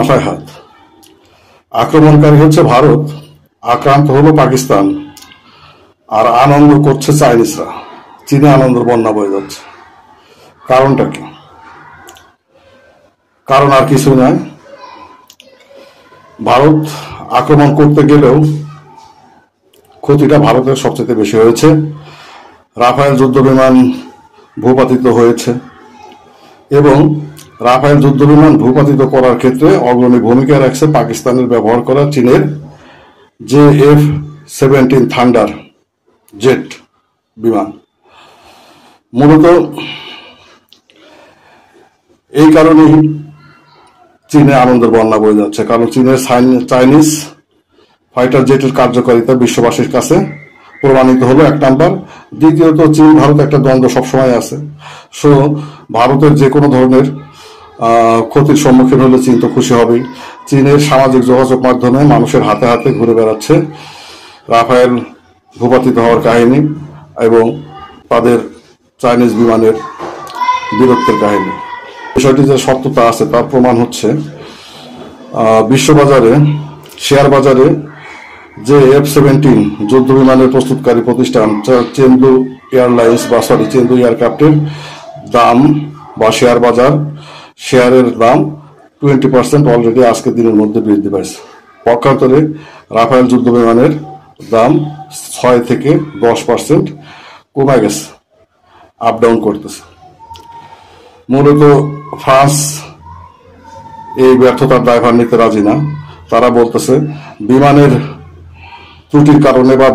মাথায় হাত। আক্রমণকারী হচ্ছে ভারত, আক্রান্ত হলো পাকিস্তান, আর আনন্দ করছে চাইনিজরা। চীনে আনন্দের বন্যা বয়ে যাচ্ছে। কারণটা কি? কারণ আর কিছু নয়, ভারত আক্রমণ করতে গেলেও ক্ষতিটা ভারতের সবচেয়ে বেশি হয়েছে। রাফায়েল যুদ্ধবিমান ভূপাতিত হয়েছে এবং রাফায়েল যুদ্ধবিমান ভূপাতিত করার ক্ষেত্রে অগ্রণী ভূমিকা রাখছে পাকিস্তানের ব্যবহার করা চীনের যে F-17 থান্ডার জেট বিমান। মূলত এই কারণেই চীনে আনন্দের বন্যা বয়ে যাচ্ছে, কারণ চীনের চাইনিজ ফাইটার জেটের কার্যকারিতা বিশ্ববাসীর কাছে প্রমাণিত হলো, এক নাম্বার। দ্বিতীয়ত, চীন ভারত একটা দ্বন্দ্ব সবসময় আছে। সো ভারতের যে কোনো ধরনের ক্ষতির সম্মুখীন হলে চীন তো খুশি হবেই। চীনের সামাজিক যোগাযোগ মাধ্যমে মানুষের হাতে হাতে ঘুরে বেড়াচ্ছে রাফায়েল ভূপাতিত হওয়ার কাহিনী এবং তাদের চাইনিজ বিমানের বীরত্বের কাহিনী। বিষয়টি যে সত্যতা আছে তার প্রমাণ হচ্ছে বিশ্ববাজারে, শেয়ার বাজারে যে F-17 যুদ্ধ বিমানের প্রস্তুতকারী প্রতিষ্ঠান চেন্দু এয়ারলাইন্স চেন্দু এয়ারক্রাফটের দাম বা শেয়ার বাজার, শেয়ারের দাম 20% অলরেডি আজকের দিনের মধ্যে বৃদ্ধি পাইছে। পক্ষান্তরে রাফায়েল যুদ্ধ বিমানের দাম 6 থেকে 10% কমে গেছে, আপ ডাউন করতেছে। মূলত ফ্রান্স এই ব্যর্থতার দায়ভার নিতে রাজি না। তারা বলতেছে বিমানের ত্রুটির কারণে বা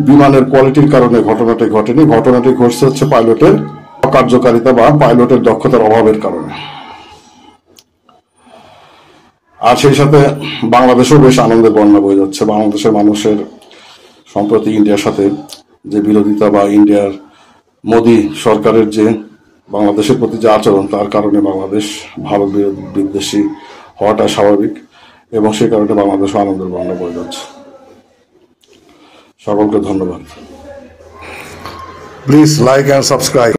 বিমানের কোয়ালিটির কারণে ঘটনাটি ঘটেনি, ঘটনাটি ঘটছে হচ্ছে পাইলটের অকার্যকারিতা বা পাইলটের দক্ষতার অভাবের কারণে। আর সেই সাথে বাংলাদেশেও বেশ আনন্দের বন্যা বয়ে যাচ্ছে। বাংলাদেশের মানুষের সম্প্রতি ইন্ডিয়ার সাথে যে বিরোধিতা বা ইন্ডিয়ার মোদী সরকারের যে বাংলাদেশের প্রতি যে আচরণ, তার কারণে বাংলাদেশ ভারত বিদ্বেষী হওয়াটা স্বাভাবিক এবং সে কারণে বাংলাদেশও আনন্দের বন্যা বয়ে যাচ্ছে। সকলকে ধন্যবাদ। Please like and subscribe.